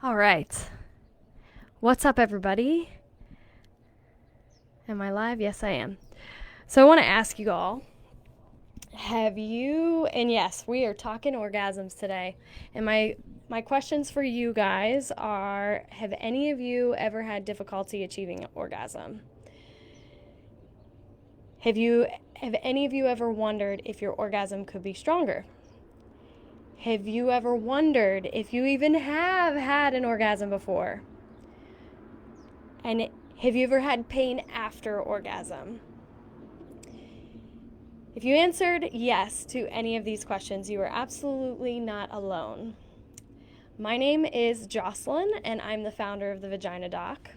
All right. What's up, everybody? Am I live? Yes, I am. So I want to ask you all, and yes, we are talking orgasms today. And my questions for you guys are, have any of you ever had difficulty achieving an orgasm? Have any of you ever wondered if your orgasm could be stronger? Have you ever wondered if you even have had an orgasm before? And have you ever had pain after orgasm? If you answered yes to any of these questions, you are absolutely not alone. My name is Jocelyn, and I'm the founder of the Vagina Doc.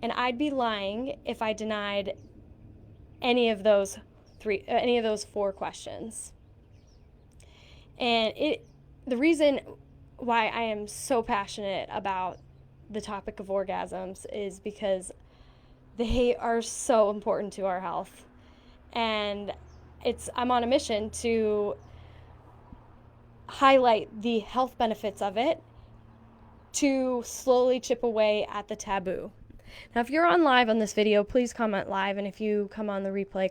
And I'd be lying if I denied any of those four questions. And the reason why I am so passionate about the topic of orgasms is because they are so important to our health. And I'm on a mission to highlight the health benefits of it, to slowly chip away at the taboo. Now, if you're on live on this video, please comment live, and if you come on the replay,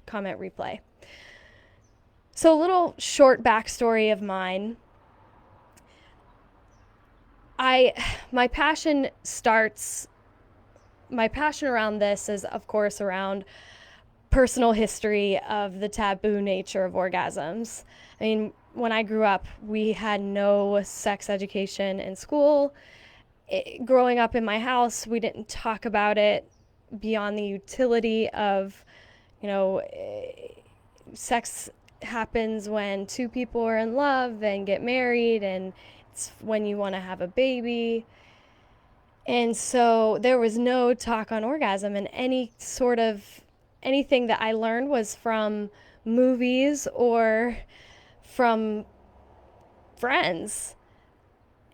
comment replay. So a little short backstory of mine. My passion around this is, of course, around personal history of the taboo nature of orgasms. I mean, when I grew up, we had no sex education in school. Growing up in my house, we didn't talk about it beyond the utility of, sex happens when two people are in love and get married, and it's when you want to have a baby. And so there was no talk on orgasm, and anything that I learned was from movies or from friends.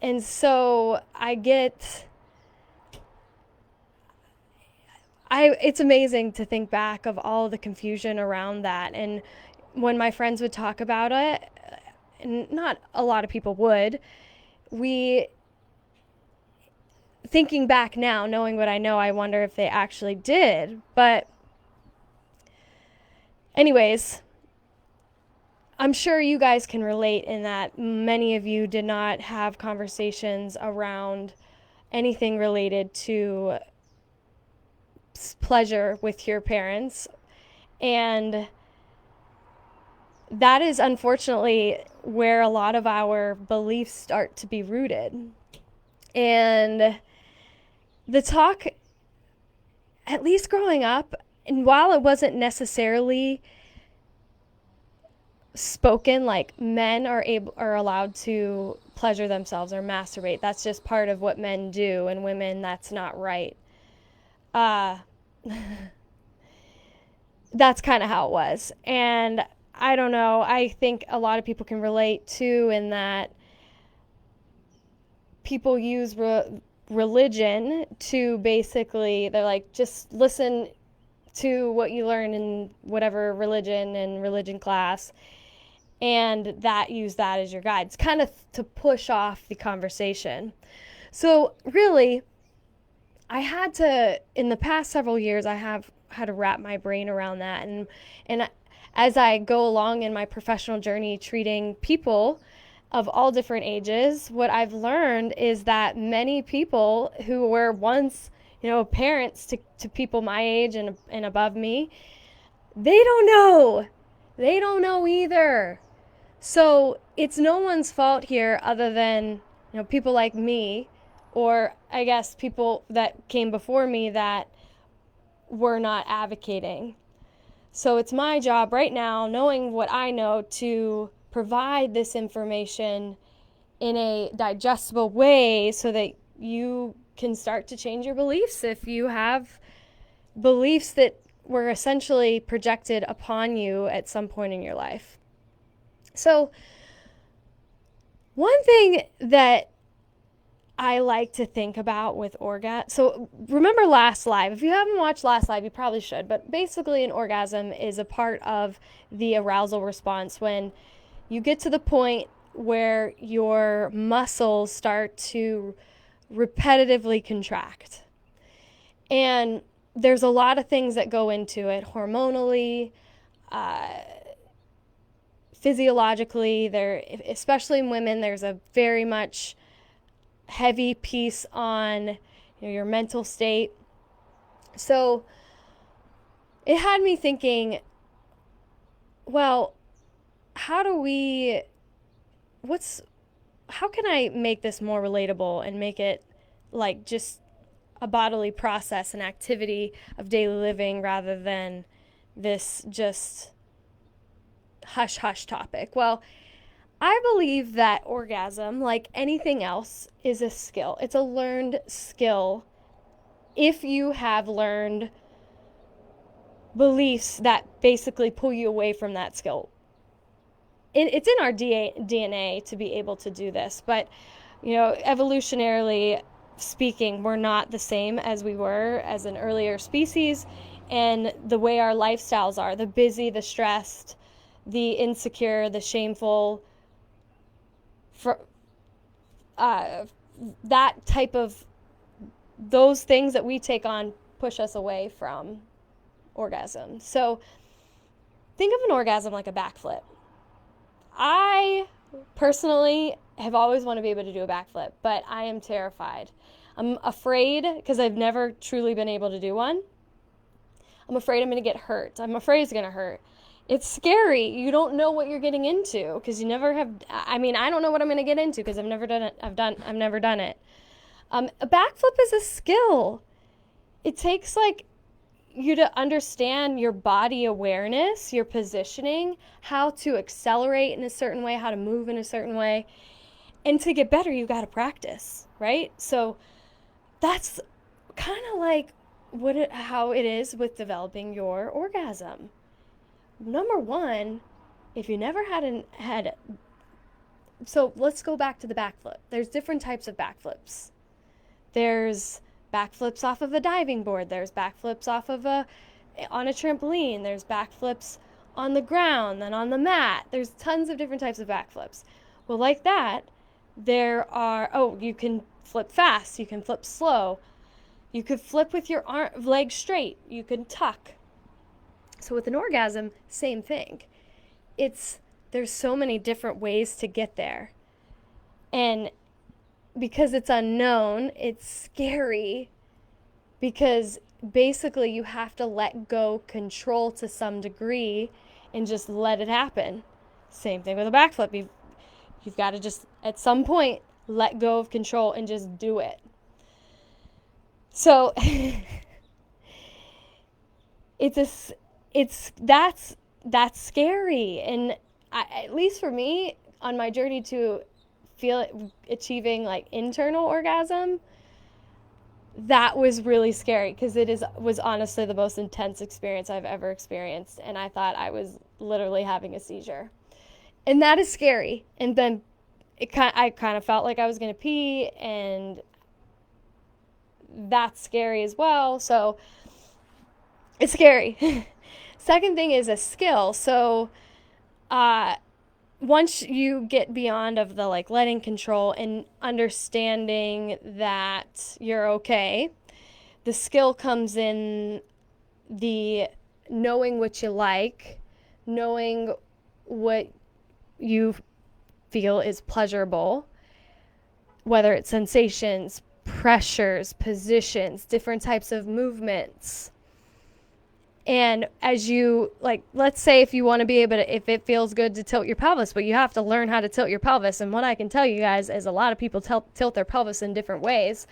And so it's amazing to think back of all the confusion around that. And when my friends would talk about it, and not a lot of people would, thinking back now, knowing what I know, I wonder if they actually did. But anyways, I'm sure you guys can relate in that many of you did not have conversations around anything related to pleasure with your parents. And that is unfortunately where a lot of our beliefs start to be rooted. And the talk, at least growing up, and while it wasn't necessarily spoken like men are allowed to pleasure themselves or masturbate, that's just part of what men do, and women, that's not right. That's kind of how it was. And I don't know, I think a lot of people can relate too, in that people use religion to basically, they're like, just listen to what you learn in whatever religion and religion class, and use that as your guide. It's kind of to push off the conversation. So really, in the past several years, I have had to wrap my brain around that. And as I go along in my professional journey treating people of all different ages, what I've learned is that many people who were once, parents to people my age and above me, they don't know. They don't know either. So it's no one's fault here other than, people like me, or I guess people that came before me that were not advocating. So it's my job right now, knowing what I know, to provide this information in a digestible way so that you can start to change your beliefs if you have beliefs that were essentially projected upon you at some point in your life. So one thing that I like to think about with orgasm. So remember last live. If you haven't watched last live, you probably should. But basically, an orgasm is a part of the arousal response when you get to the point where your muscles start to repetitively contract. And there's a lot of things that go into it hormonally, physiologically. There, especially in women, there's a very much heavy piece on your mental state. So it had me thinking, well, how can I make this more relatable and make it like just a bodily process, an activity of daily living, rather than this just hush hush topic? Well, I believe that orgasm, like anything else, is a skill. It's a learned skill if you have learned beliefs that basically pull you away from that skill. It's in our DNA to be able to do this, but evolutionarily speaking, we're not the same as we were as an earlier species, and the way our lifestyles are, the busy, the stressed, the insecure, the shameful, that type of, those things that we take on push us away from orgasm. So think of an orgasm like a backflip. I personally have always wanted to be able to do a backflip, but I am terrified. I'm afraid because I've never truly been able to do one. I'm afraid I'm going to get hurt. I'm afraid it's going to hurt. It's scary. You don't know what you're getting into because you never have. I mean, I don't know what I'm going to get into because I've never done it. I've never done it. A backflip is a skill. It takes like you to understand your body awareness, your positioning, how to accelerate in a certain way, how to move in a certain way. And to get better, you got to practice, right? So that's kind of like how it is with developing your orgasm. Number one, if you never had, so let's go back to the backflip. There's different types of backflips. There's backflips off of a diving board. There's backflips on a trampoline. There's backflips on the ground, then on the mat. There's tons of different types of backflips. Well, like that, you can flip fast. You can flip slow. You could flip with your leg straight. You can tuck. So with an orgasm, same thing. There's so many different ways to get there. And because it's unknown, it's scary because basically you have to let go control to some degree and just let it happen. Same thing with a backflip. You've got to just at some point let go of control and just do it. So that's scary. And at least for me, on my journey to achieving like internal orgasm, that was really scary because was honestly the most intense experience I've ever experienced, and I thought I was literally having a seizure, and that is scary. And then I kind of felt like I was going to pee, and that's scary as well. So it's scary. Second thing is a skill. So once you get beyond of the like letting control and understanding that you're okay, the skill comes in the knowing what you like, knowing what you feel is pleasurable, whether it's sensations, pressures, positions, different types of movements. And as you, like, let's say if you want to be able to, if it feels good to tilt your pelvis, but you have to learn how to tilt your pelvis. And what I can tell you guys is a lot of people tilt their pelvis in different ways.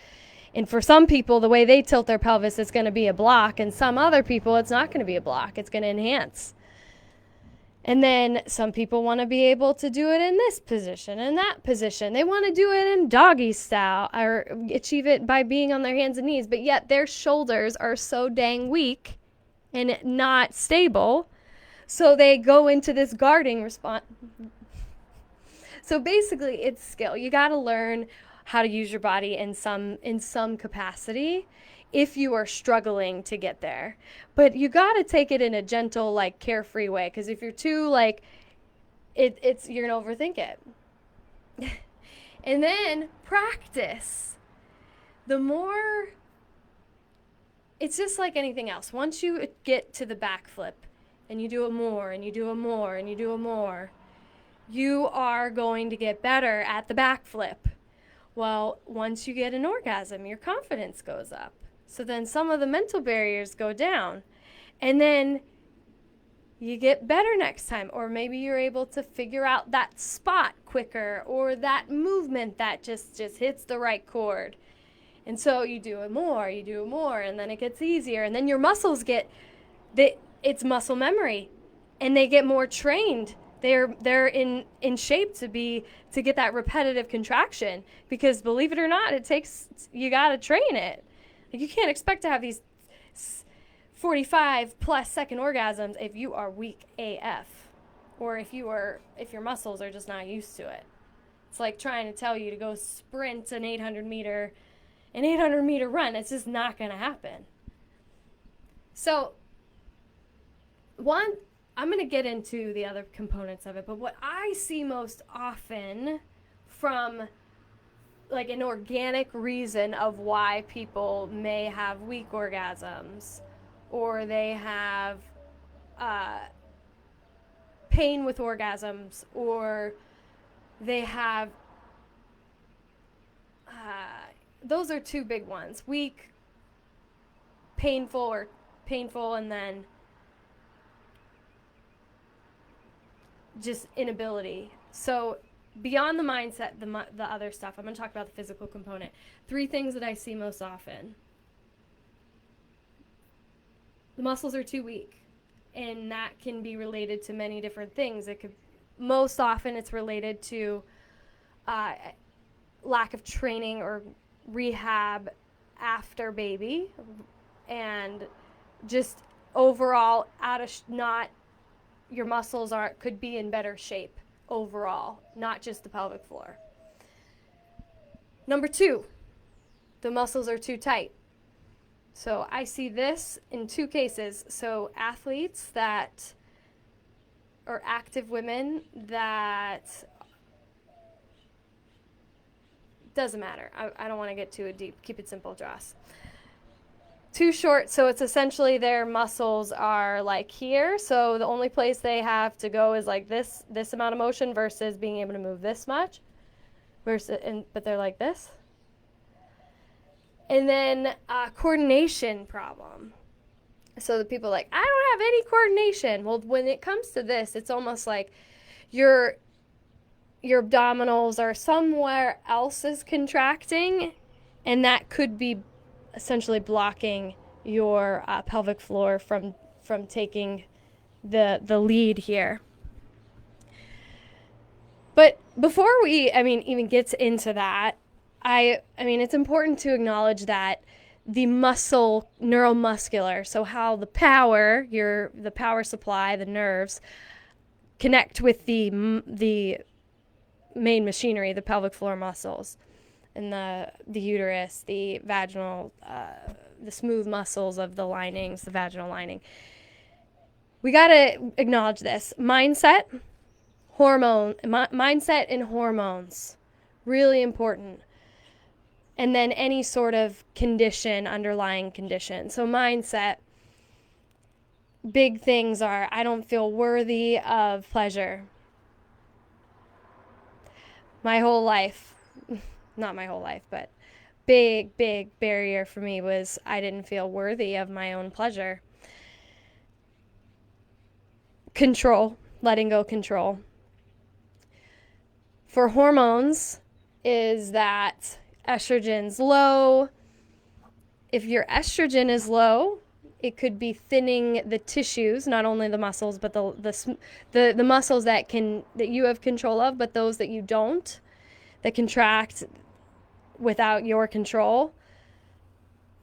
And for some people, the way they tilt their pelvis is going to be a block. And some other people, it's not going to be a block. It's going to enhance. And then some people want to be able to do it in this position and that position. They want to do it in doggy style or achieve it by being on their hands and knees. But yet their shoulders are so dang weak and not stable, so they go into this guarding response. So basically, it's skill. You got to learn how to use your body in some capacity if you are struggling to get there. But you got to take it in a gentle, like, carefree way, because if you're too like you're gonna overthink it. And then practice. The more, it's just like anything else. Once you get to the backflip and you do it more and you do it more and you do it more, you are going to get better at the backflip. Well, once you get an orgasm, your confidence goes up. So then some of the mental barriers go down. And then you get better next time. Or maybe you're able to figure out that spot quicker, or that movement that just hits the right chord. And so you do it more, and then it gets easier. And then your muscles it's muscle memory. And they get more trained. They're in shape to get that repetitive contraction, because believe it or not, you got to train it. Like, you can't expect to have these 45 plus second orgasms if you are weak AF, or if your muscles are just not used to it. It's like trying to tell you to go sprint an 800 meter run. It's just not going to happen. So I'm going to get into the other components of it, but what I see most often from like an organic reason of why people may have weak orgasms, or they have pain with orgasms, or they have those are two big ones: weak, painful, and then just inability. So beyond the mindset, the other stuff, I'm going to talk about the physical component. 3 things that I see most often: the muscles are too weak, and that can be related to many different things. Most often it's related to lack of training or rehab after baby, and just overall your muscles could be in better shape overall, not just the pelvic floor. Number 2, the muscles are too tight. So I see this in 2 cases. So athletes or active women that, doesn't matter. I don't want to get too deep. Keep it simple, Joss. Too short, so it's essentially their muscles are like here, so the only place they have to go is like this amount of motion versus being able to move this much, but they're like this. And then coordination problem. So the people are like, I don't have any coordination. Well, when it comes to this, it's almost like your abdominals are somewhere else is contracting, and that could be essentially blocking your pelvic floor from taking the lead here. But before we even get into that, it's important to acknowledge that the muscle, neuromuscular, so how the power supply, the nerves, connect with the main machinery, the pelvic floor muscles, and the uterus, the vaginal, the smooth muscles of the linings, the vaginal lining. We got to acknowledge this. Mindset and hormones, really important. And then any sort of underlying condition. So mindset, big things are, I don't feel worthy of pleasure. My whole life, not my whole life, but big barrier for me was I didn't feel worthy of my own pleasure. Control, letting go control. For hormones, is that estrogen's low. If your estrogen is low, it could be thinning the tissues, not only the muscles, but the muscles that you have control of, but those that you don't, that contract without your control,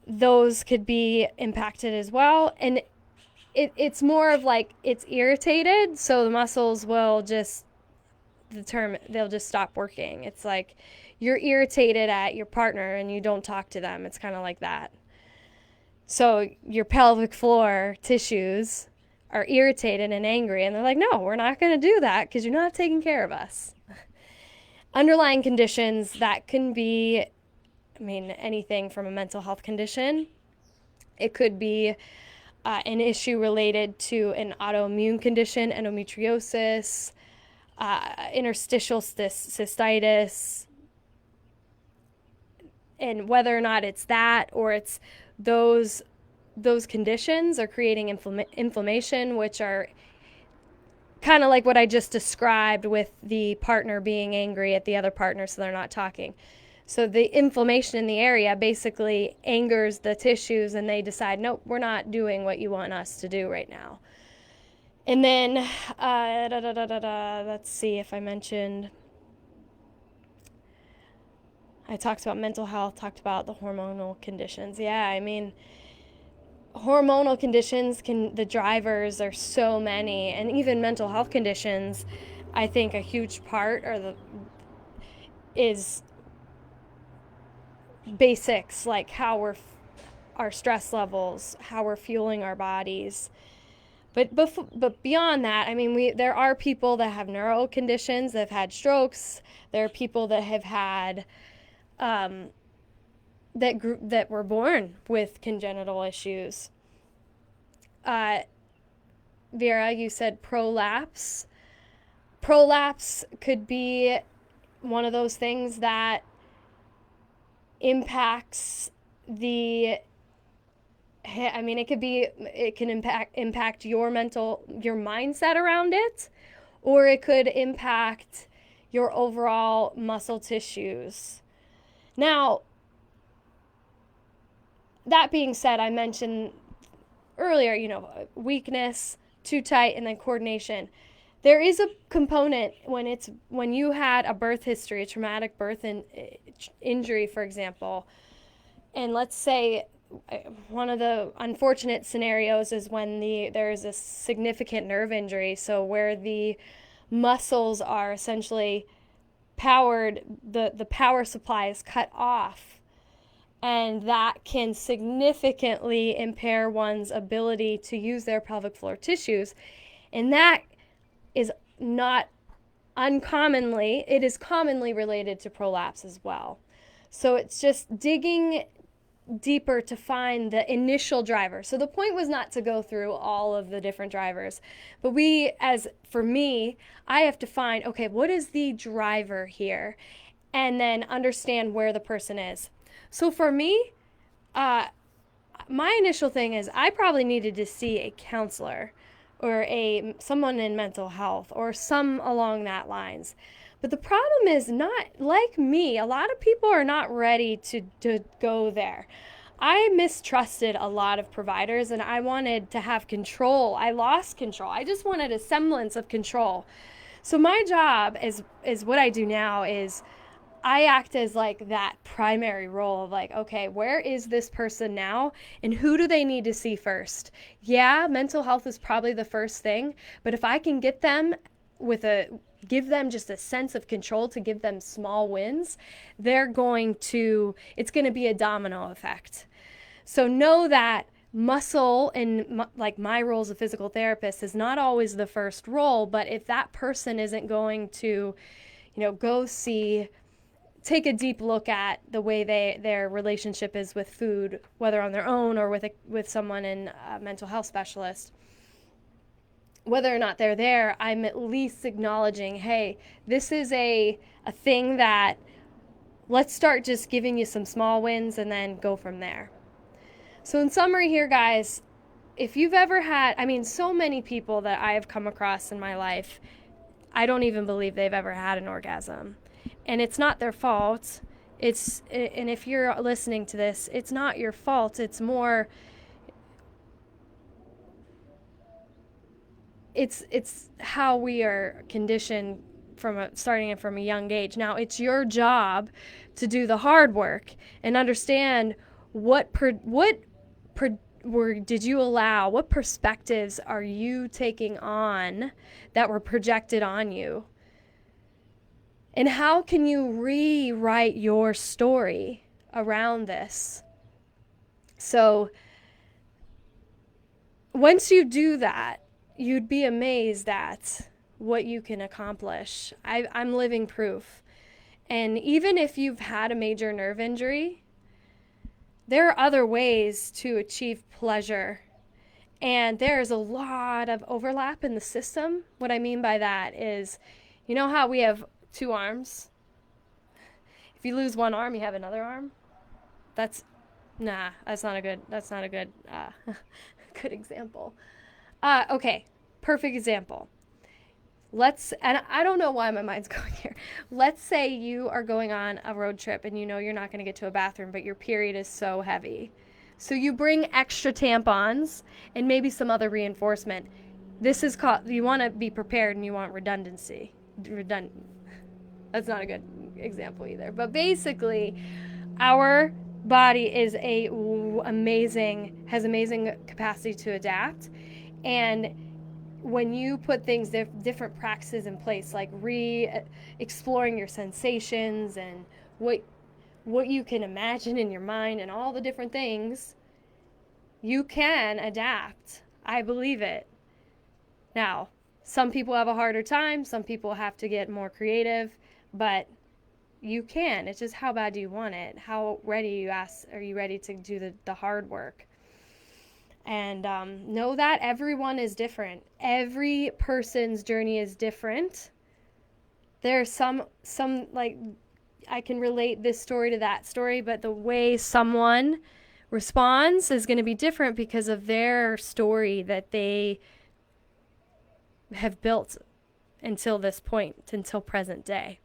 those could be impacted as well. And it's more of like it's irritated, so the muscles will just they'll just stop working. It's like you're irritated at your partner and you don't talk to them. It's kind of like that. So your pelvic floor tissues are irritated and angry, and they're like, no, we're not going to do that because you're not taking care of us. underlying conditions that can be, I mean, anything from a mental health condition. It could be an issue related to an autoimmune condition, endometriosis, interstitial cystitis, and whether or not it's that or it's those conditions are creating inflammation, which are kind of like what I just described with the partner being angry at the other partner, so they're not talking. So the inflammation in the area basically angers the tissues, and they decide, nope, we're not doing what you want us to do right now. And then, let's see if I mentioned, I talked about mental health, talked about the hormonal conditions. Yeah, I mean, hormonal conditions the drivers are so many, and even mental health conditions, I think a huge part is basics like how our stress levels, how we're fueling our bodies. But beyond that, I mean, there are people that have neuro conditions that have had strokes. There are people that have had that were born with congenital issues. Vera, you said prolapse. Prolapse could be one of those things that impacts it can impact your mindset around it, or it could impact your overall muscle tissues. Now, that being said, I mentioned earlier, weakness, too tight, and then coordination. There is a component when you had a birth history, a traumatic birth injury, for example, and let's say one of the unfortunate scenarios is when there is a significant nerve injury, so where the muscles are essentially powered, the power supply is cut off, and that can significantly impair one's ability to use their pelvic floor tissues. And that is not uncommonly, it is commonly related to prolapse as well. So it's just digging deeper to find the initial driver. So the point was not to go through all of the different drivers, but for me, I have to find, okay, what is the driver here? And then understand where the person is. So for me, my initial thing is I probably needed to see a counselor or someone in mental health or some along that lines. But the problem is, not like me, a lot of people are not ready to go there. I mistrusted a lot of providers, and I wanted to have control. I lost control. I just wanted a semblance of control. So my job is what I do now is I act as like that primary role of like, okay, where is this person now and who do they need to see first? Yeah, mental health is probably the first thing, but if I can get them give them just a sense of control, to give them small wins, it's going to be a domino effect. So know that muscle, and like my role as a physical therapist, is not always the first role, but if that person isn't going to, take a deep look at the way their relationship is with food, whether on their own or with someone in a mental health specialist, whether or not they're there, I'm at least acknowledging, hey, this is a thing that, let's start just giving you some small wins and then go from there. So in summary here, guys, if you've ever had, so many people that I have come across in my life, I don't even believe they've ever had an orgasm. And it's not their fault. And if you're listening to this, it's not your fault. It's more, it's how we are conditioned starting from a young age. Now, it's your job to do the hard work and understand what did you allow, what perspectives are you taking on that were projected on you? And how can you rewrite your story around this? So once you do that, you'd be amazed at what you can accomplish. I'm living proof. And even if you've had a major nerve injury, there are other ways to achieve pleasure. And there's a lot of overlap in the system. What I mean by that is, you know how we have two arms? If you lose one arm, you have another arm. That's that's not a good good example. Okay, perfect example. And I don't know why my mind's going here. Let's say you are going on a road trip and you know you're not going to get to a bathroom, but your period is so heavy. So you bring extra tampons and maybe some other reinforcement. This is called, you want to be prepared and you want redundancy. That's not a good example either. But basically, our body is has amazing capacity to adapt. And when you put things, different practices in place, like exploring your sensations and what you can imagine in your mind and all the different things, you can adapt. I believe it. Now, some people have a harder time. Some people have to get more creative, but you can. It's just how bad do you want it? How ready are you ready to do the hard work? And know that everyone is different. Every person's journey is different. There's some like, I can relate this story to that story, but the way someone responds is going to be different because of their story that they have built until this point, until present day.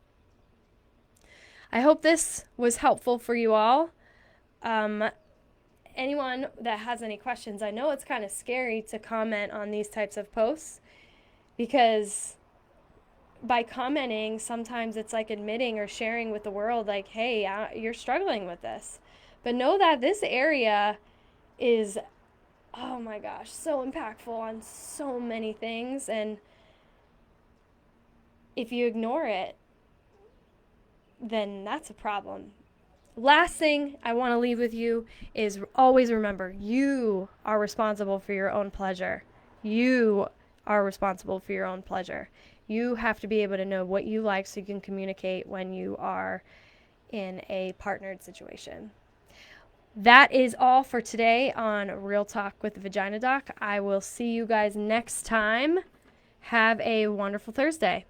I hope this was helpful for you all. Anyone that has any questions, I know it's kind of scary to comment on these types of posts because by commenting, sometimes it's like admitting or sharing with the world, like, hey, you're struggling with this. But know that this area is, oh my gosh, so impactful on so many things. And if you ignore it, then that's a problem. Last thing I want to leave with you is always remember, you are responsible for your own pleasure. You are responsible for your own pleasure. You have to be able to know what you like so you can communicate when you are in a partnered situation. That is all for today on Real Talk with the Vagina Doc. I will see you guys next time. Have a wonderful Thursday.